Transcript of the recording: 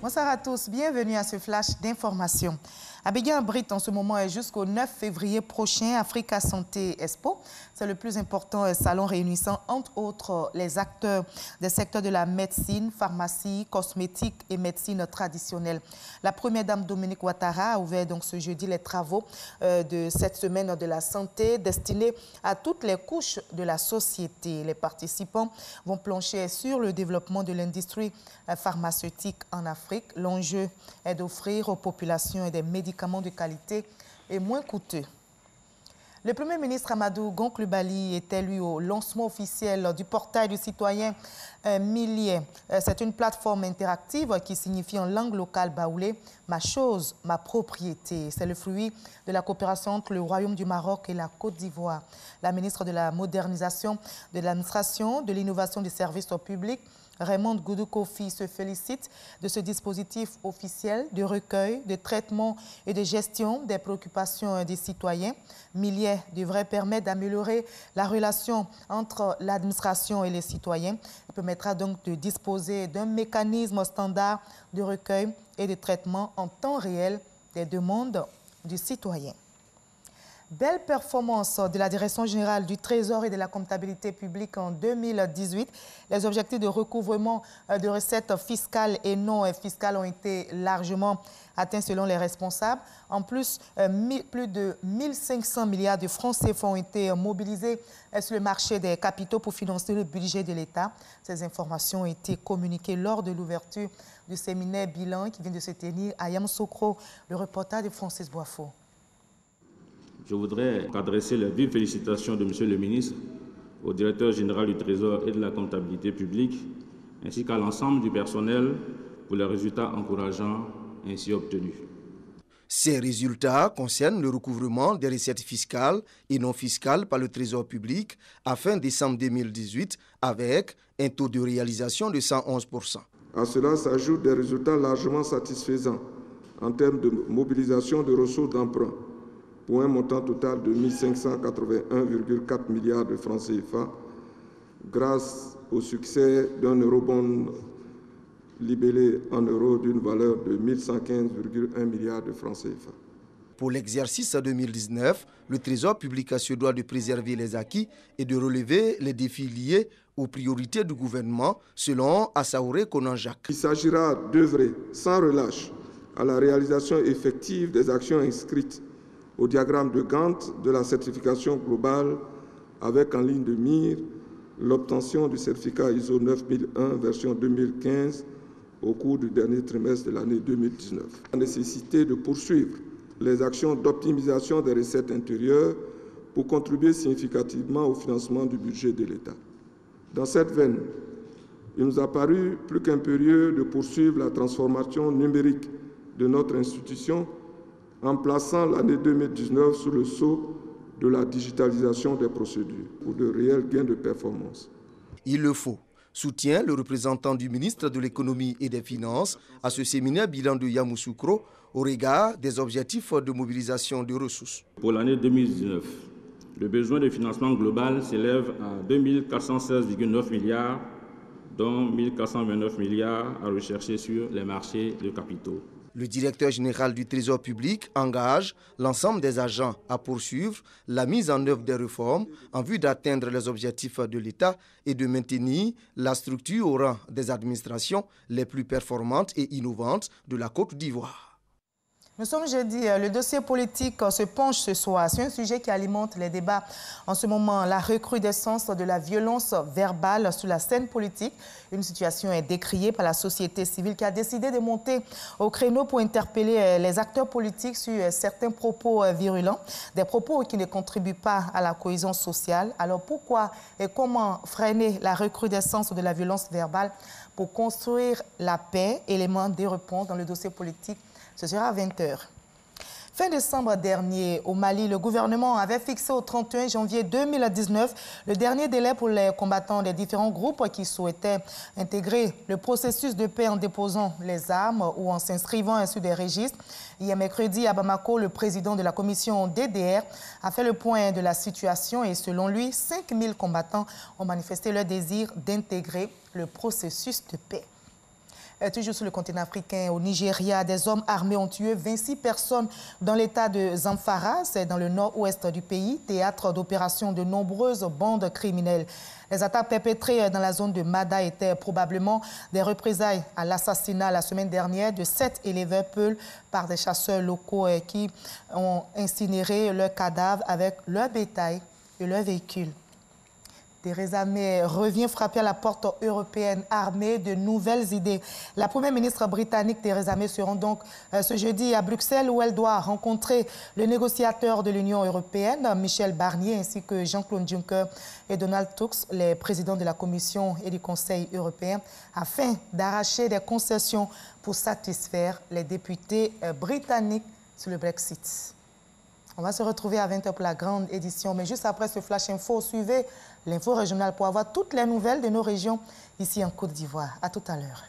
Bonsoir à tous, bienvenue à ce flash d'information. Abidjan abrite en ce moment et jusqu'au 9 février prochain Africa Santé Expo. C'est le plus important salon réunissant entre autres les acteurs des secteurs de la médecine, pharmacie, cosmétique et médecine traditionnelle. La première dame Dominique Ouattara a ouvert donc ce jeudi les travaux de cette semaine de la santé destinée à toutes les couches de la société. Les participants vont plancher sur le développement de l'industrie pharmaceutique en Afrique. L'enjeu est d'offrir aux populations des médicaments de qualité et moins coûteux. Le Premier ministre Amadou Gon Coulibaly était lui au lancement officiel du portail du citoyen Milié. C'est une plateforme interactive qui signifie en langue locale baoulé « Ma chose, ma propriété ». C'est le fruit de la coopération entre le Royaume du Maroc et la Côte d'Ivoire. La ministre de la Modernisation, de l'Administration, de l'Innovation des services au public, Raymond Goudou Kofi se félicite de ce dispositif officiel de recueil, de traitement et de gestion des préoccupations des citoyens. Milier devrait permettre d'améliorer la relation entre l'administration et les citoyens. Il permettra donc de disposer d'un mécanisme standard de recueil et de traitement en temps réel des demandes du citoyen. Belle performance de la Direction générale du Trésor et de la comptabilité publique en 2018. Les objectifs de recouvrement de recettes fiscales et non fiscales ont été largement atteints selon les responsables. En plus, plus de 1500 milliards de francs CFA ont été mobilisés sur le marché des capitaux pour financer le budget de l'État. Ces informations ont été communiquées lors de l'ouverture du séminaire bilan qui vient de se tenir à Yamoussoukro. Le reportage de Francis Boifo. Je voudrais adresser les vives félicitations de M. le ministre, au directeur général du Trésor et de la comptabilité publique, ainsi qu'à l'ensemble du personnel pour les résultats encourageants ainsi obtenus. Ces résultats concernent le recouvrement des recettes fiscales et non fiscales par le Trésor public à fin décembre 2018 avec un taux de réalisation de 111%. À cela s'ajoutent des résultats largement satisfaisants en termes de mobilisation de ressources d'emprunt, pour un montant total de 1581,4 milliards de francs CFA, grâce au succès d'un eurobond libellé en euros d'une valeur de 1115,1 milliards de francs CFA. Pour l'exercice 2019, le Trésor public se doit de préserver les acquis et de relever les défis liés aux priorités du gouvernement, selon Assaouré Konan-Jacques. Il s'agira d'œuvrer sans relâche à la réalisation effective des actions inscrites au diagramme de Gantt de la certification globale avec en ligne de mire l'obtention du certificat ISO 9001 version 2015 au cours du dernier trimestre de l'année 2019. La nécessité de poursuivre les actions d'optimisation des recettes intérieures pour contribuer significativement au financement du budget de l'État. Dans cette veine, il nous a paru plus qu'impérieux de poursuivre la transformation numérique de notre institution en plaçant l'année 2019 sous le sceau de la digitalisation des procédures pour de réels gains de performance. Il le faut, soutient le représentant du ministre de l'Économie et des Finances à ce séminaire bilan de Yamoussoukro au regard des objectifs de mobilisation de ressources. Pour l'année 2019, le besoin de financement global s'élève à 2416,9 milliards, dont 1429 milliards à rechercher sur les marchés de capitaux. Le directeur général du Trésor public engage l'ensemble des agents à poursuivre la mise en œuvre des réformes en vue d'atteindre les objectifs de l'État et de maintenir la structure au rang des administrations les plus performantes et innovantes de la Côte d'Ivoire. Nous sommes jeudi, le dossier politique se penche ce soir sur un sujet qui alimente les débats en ce moment, la recrudescence de la violence verbale sur la scène politique. Une situation est décriée par la société civile qui a décidé de monter au créneau pour interpeller les acteurs politiques sur certains propos virulents, des propos qui ne contribuent pas à la cohésion sociale. Alors pourquoi et comment freiner la recrudescence de la violence verbale pour construire la paix? Élément de réponse dans le dossier politique. Ce sera à 20h. Fin décembre dernier, au Mali, le gouvernement avait fixé au 31 janvier 2019 le dernier délai pour les combattants des différents groupes qui souhaitaient intégrer le processus de paix en déposant les armes ou en s'inscrivant sur des registres. Hier mercredi, à Bamako, le président de la commission DDR a fait le point de la situation et selon lui, 5000 combattants ont manifesté leur désir d'intégrer le processus de paix. Toujours sur le continent africain, au Nigeria, des hommes armés ont tué 26 personnes dans l'état de Zamfara, c'est dans le nord-ouest du pays, théâtre d'opérations de nombreuses bandes criminelles. Les attaques perpétrées dans la zone de Mada étaient probablement des représailles à l'assassinat la semaine dernière de 7 éleveurs peuls par des chasseurs locaux qui ont incinéré leurs cadavres avec leur bétail et leurs véhicules. Theresa May revient frapper à la porte européenne armée de nouvelles idées. La première ministre britannique Theresa May se rend donc ce jeudi à Bruxelles où elle doit rencontrer le négociateur de l'Union européenne, Michel Barnier, ainsi que Jean-Claude Juncker et Donald Tusk, les présidents de la Commission et du Conseil européen, afin d'arracher des concessions pour satisfaire les députés britanniques sur le Brexit. On va se retrouver à 20h pour la grande édition. Mais juste après ce Flash Info, suivez l'info régionale pour avoir toutes les nouvelles de nos régions ici en Côte d'Ivoire. À tout à l'heure.